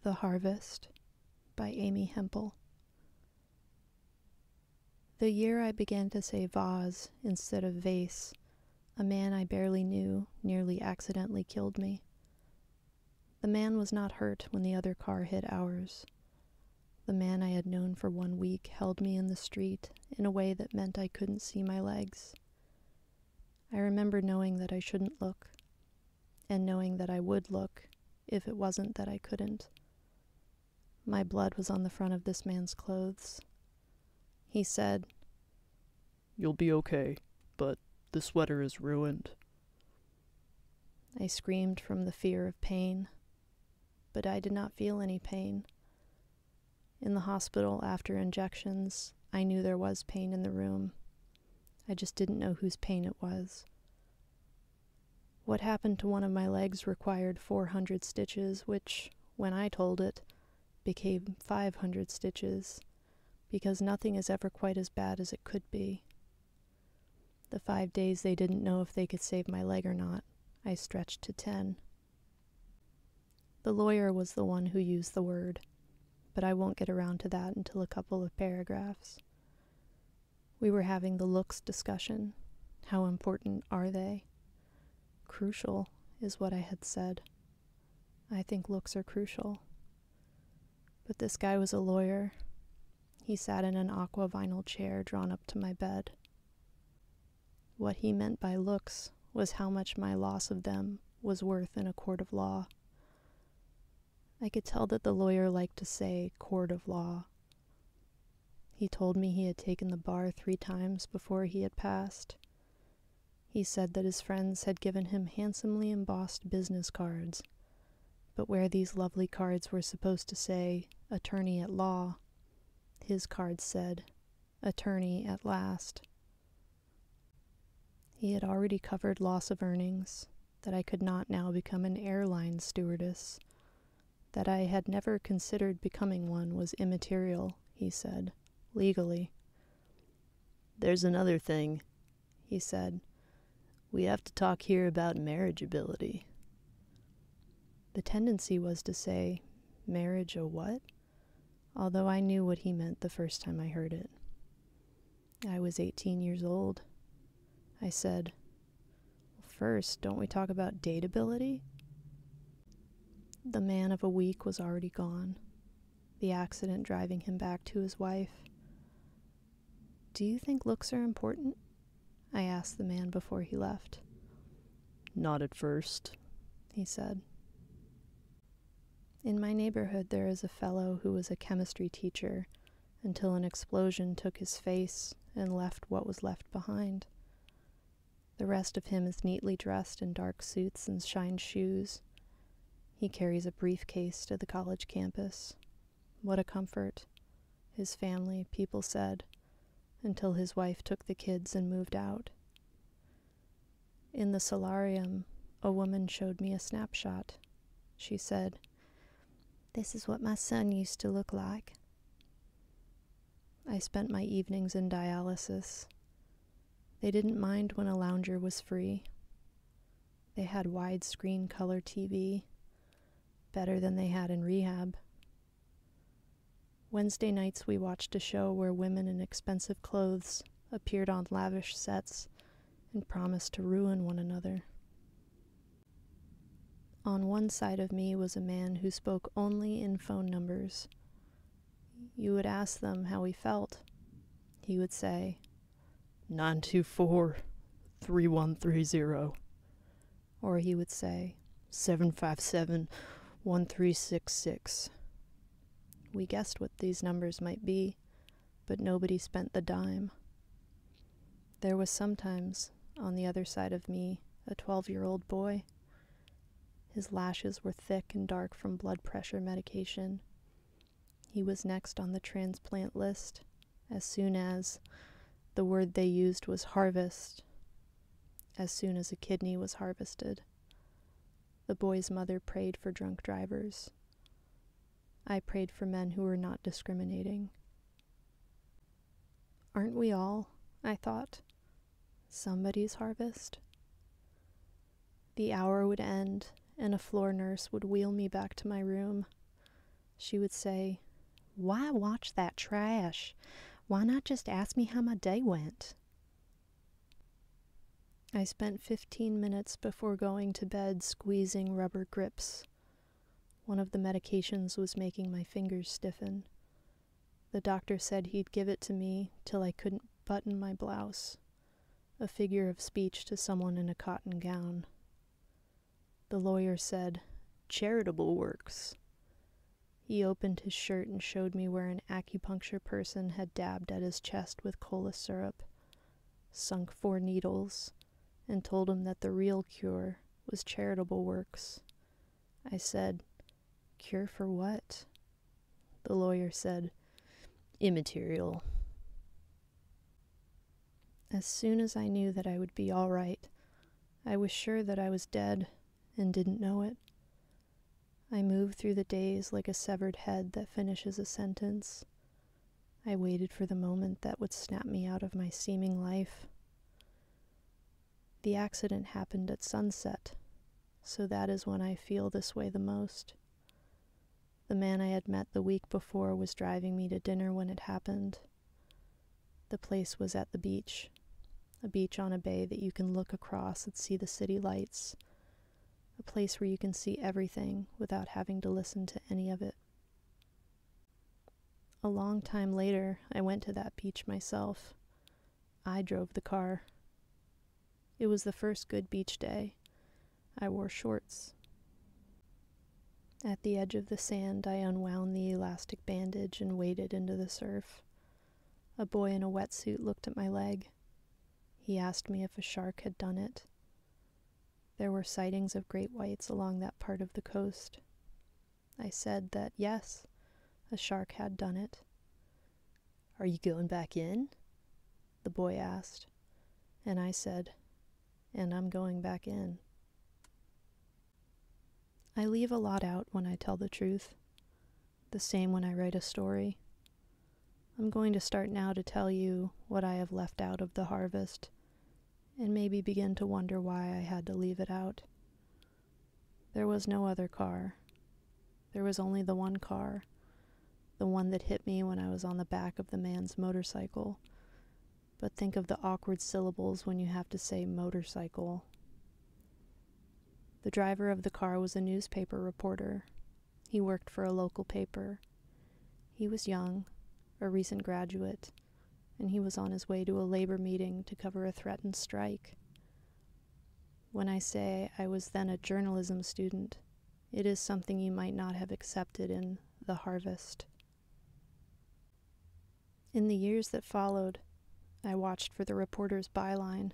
The Harvest by Amy Hempel. The year I began to say vase instead of vase, a man I barely knew nearly accidentally killed me. The man was not hurt when the other car hit ours. The man I had known for 1 week held me in the street in a way that meant I couldn't see my legs. I remember knowing that I shouldn't look, and knowing that I would look if it wasn't that I couldn't. My blood was on the front of this man's clothes. He said, "You'll be okay, but the sweater is ruined." I screamed from the fear of pain, but I did not feel any pain. In the hospital after injections, I knew there was pain in the room. I just didn't know whose pain it was. What happened to one of my legs required 400 stitches, which, when I told it, became 500 stitches, because nothing is ever quite as bad as it could be. The 5 days they didn't know if they could save my leg or not, I stretched to 10. The lawyer was the one who used the word, but I won't get around to that until a couple of paragraphs. We were having the looks discussion. How important are they? Crucial is what I had said. I think looks are crucial. But this guy was a lawyer. He sat in an aqua vinyl chair drawn up to my bed. What he meant by looks was how much my loss of them was worth in a court of law. I could tell that the lawyer liked to say court of law. He told me he had taken the bar 3 times before he had passed. He said that his friends had given him handsomely embossed business cards, but where these lovely cards were supposed to say attorney at law, his cards said attorney at last. He had already covered loss of earnings, that I could not now become an airline stewardess. That I had never considered becoming one was immaterial, he said, legally. "There's another thing," he said. "We have to talk here about marriageability." The tendency was to say, marriage a what? Although I knew what he meant the first time I heard it. I was 18 years old. I said, "Well, first, don't we talk about dateability?" The man of a week was already gone, the accident driving him back to his wife. "Do you think looks are important?" I asked the man before he left. "Not at first," he said. In my neighborhood there is a fellow who was a chemistry teacher until an explosion took his face and left what was left behind. The rest of him is neatly dressed in dark suits and shined shoes. He carries a briefcase to the college campus. What a comfort. His family, people said, until his wife took the kids and moved out. In the solarium, a woman showed me a snapshot. She said, "This is what my son used to look like." I spent my evenings in dialysis. They didn't mind when a lounger was free. They had widescreen color TV, better than they had in rehab. Wednesday nights we watched a show where women in expensive clothes appeared on lavish sets and promised to ruin one another. On one side of me was a man who spoke only in phone numbers. You would ask them how he felt. He would say, 924-3130. Or he would say, 757-1366. We guessed what these numbers might be, but nobody spent the dime. There was sometimes, on the other side of me, a 12-year-old boy. His lashes were thick and dark from blood pressure medication. He was next on the transplant list, as soon as the word they used was harvest, as soon as a kidney was harvested. The boy's mother prayed for drunk drivers. I prayed for men who were not discriminating. Aren't we all, I thought, somebody's harvest? The hour would end, and a floor nurse would wheel me back to my room. She would say, "Why watch that trash? Why not just ask me how my day went?" I spent 15 minutes before going to bed squeezing rubber grips. One of the medications was making my fingers stiffen. The doctor said he'd give it to me till I couldn't button my blouse, a figure of speech to someone in a cotton gown. The lawyer said, "Charitable works." He opened his shirt and showed me where an acupuncture person had dabbed at his chest with cola syrup, sunk 4 needles, and told him that the real cure was charitable works. I said, "Cure for what?" The lawyer said, "Immaterial." As soon as I knew that I would be all right, I was sure that I was dead and didn't know it. I moved through the days like a severed head that finishes a sentence. I waited for the moment that would snap me out of my seeming life. The accident happened at sunset, so that is when I feel this way the most. The man I had met the week before was driving me to dinner when it happened. The place was at the beach, a beach on a bay that you can look across and see the city lights, a place where you can see everything without having to listen to any of it. A long time later, I went to that beach myself. I drove the car. It was the first good beach day. I wore shorts. At the edge of the sand, I unwound the elastic bandage and waded into the surf. A boy in a wetsuit looked at my leg. He asked me if a shark had done it. There were sightings of great whites along that part of the coast. I said that yes, a shark had done it. "Are you going back in?" the boy asked, and I said, "And I'm going back in." I leave a lot out when I tell the truth. The same when I write a story. I'm going to start now to tell you what I have left out of the harvest, and maybe begin to wonder why I had to leave it out. There was no other car. There was only the one car, the one that hit me when I was on the back of the man's motorcycle. But think of the awkward syllables when you have to say motorcycle. The driver of the car was a newspaper reporter. He worked for a local paper. He was young, a recent graduate, and he was on his way to a labor meeting to cover a threatened strike. When I say I was then a journalism student, it is something you might not have accepted in The Harvest. In the years that followed, I watched for the reporter's byline.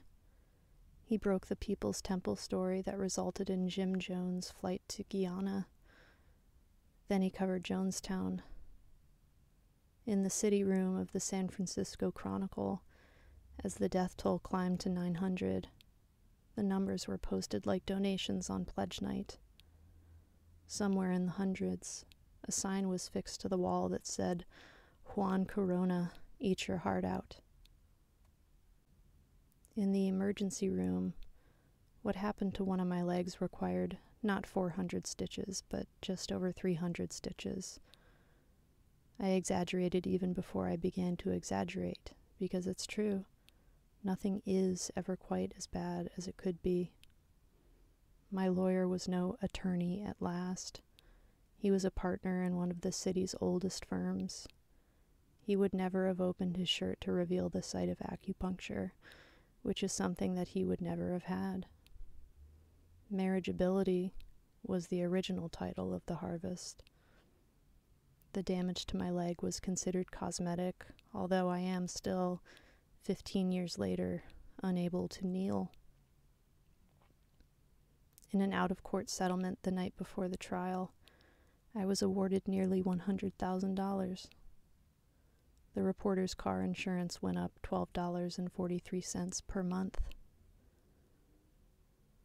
He broke the People's Temple story that resulted in Jim Jones' flight to Guyana. Then he covered Jonestown. In the city room of the San Francisco Chronicle, as the death toll climbed to 900, the numbers were posted like donations on pledge night. Somewhere in the hundreds, a sign was fixed to the wall that said, "Juan Corona, eat your heart out." In the emergency room, what happened to one of my legs required not 400 stitches, but just over 300 stitches. I exaggerated even before I began to exaggerate, because it's true. Nothing is ever quite as bad as it could be. My lawyer was no attorney at last. He was a partner in one of the city's oldest firms. He would never have opened his shirt to reveal the site of acupuncture, which is something that he would never have had. Marriageability was the original title of The Harvest. The damage to my leg was considered cosmetic, although I am still, 15 years later, unable to kneel. In an out-of-court settlement the night before the trial, I was awarded nearly $100,000. The reporter's car insurance went up $12.43 per month.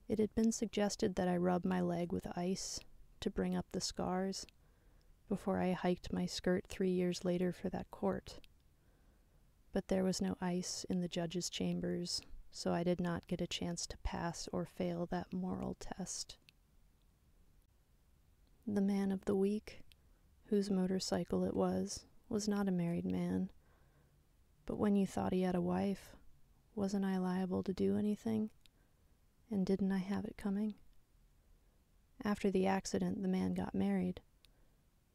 It had been suggested that I rub my leg with ice to bring up the scars before I hiked my skirt 3 years later for that court. But there was no ice in the judge's chambers, so I did not get a chance to pass or fail that moral test. The man of the week, whose motorcycle it was not a married man. But when you thought he had a wife, wasn't I liable to do anything? And didn't I have it coming? After the accident, the man got married.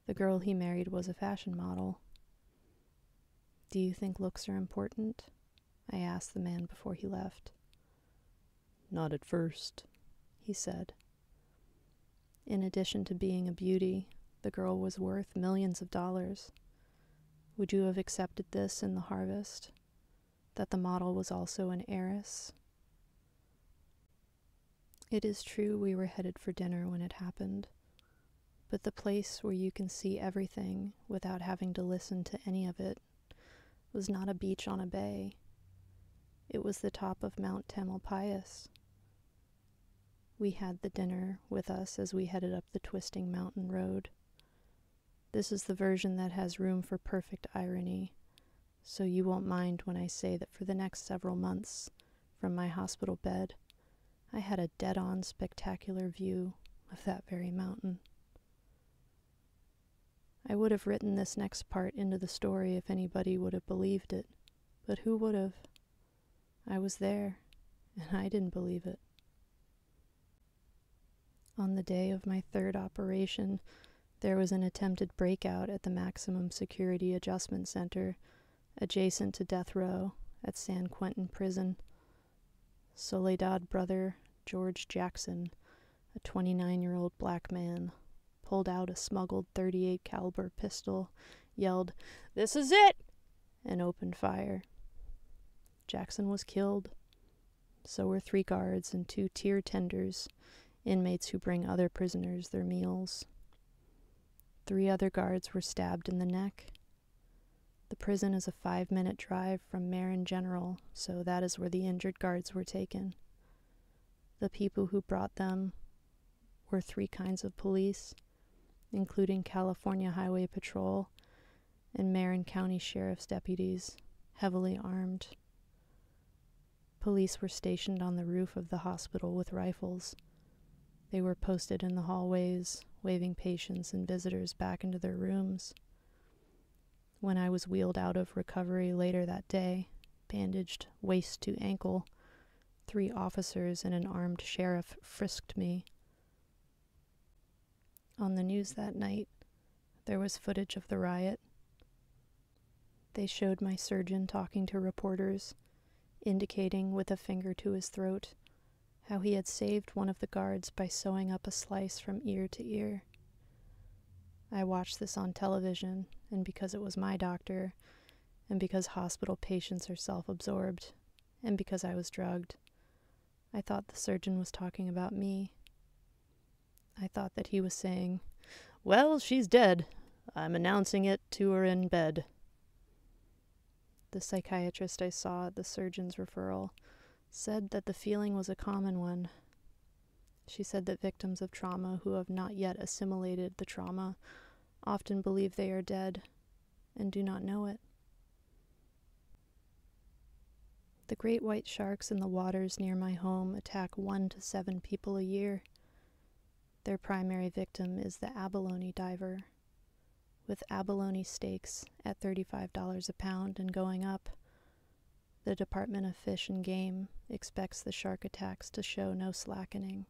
The girl he married was a fashion model. Do you think looks are important? I asked the man before he left. Not at first, he said. In addition to being a beauty, the girl was worth millions of dollars. Would you have accepted this in the harvest? That the model was also an heiress? It is true we were headed for dinner when it happened, but the place where you can see everything without having to listen to any of it was not a beach on a bay. It was the top of Mount Tamalpais. We had the dinner with us as we headed up the twisting mountain road. This is the version that has room for perfect irony, so you won't mind when I say that for the next several months, from my hospital bed, I had a dead-on spectacular view of that very mountain. I would have written this next part into the story if anybody would have believed it, but who would have? I was there, and I didn't believe it. On the day of my third operation, there was an attempted breakout at the Maximum Security Adjustment Center, adjacent to death row at San Quentin Prison. Soledad brother George Jackson, a 29-year-old black man, pulled out a smuggled .38 caliber pistol, yelled, "This is it!" and opened fire. Jackson was killed. So were 3 guards and 2 tier tenders, inmates who bring other prisoners their meals. 3 other guards were stabbed in the neck. The prison is a 5-minute drive from Marin General, so that is where the injured guards were taken. The people who brought them were 3 kinds of police, including California Highway Patrol and Marin County Sheriff's deputies, heavily armed. Police were stationed on the roof of the hospital with rifles. They were posted in the hallways, waving patients and visitors back into their rooms. When I was wheeled out of recovery later that day, bandaged waist to ankle, 3 officers and an armed sheriff frisked me. On the news that night, there was footage of the riot. They showed my surgeon talking to reporters, indicating with a finger to his throat how he had saved one of the guards by sewing up a slice from ear to ear. I watched this on television, and because it was my doctor, and because hospital patients are self-absorbed, and because I was drugged, I thought the surgeon was talking about me. I thought that he was saying, "Well, she's dead. I'm announcing it to her in bed." The psychiatrist I saw at the surgeon's referral said that the feeling was a common one. She said that victims of trauma who have not yet assimilated the trauma often believe they are dead and do not know it. The great white sharks in the waters near my home attack 1 to 7 people a year. Their primary victim is the abalone diver. With abalone steaks at $35 a pound and going up, the Department of Fish and Game expects the shark attacks to show no slackening.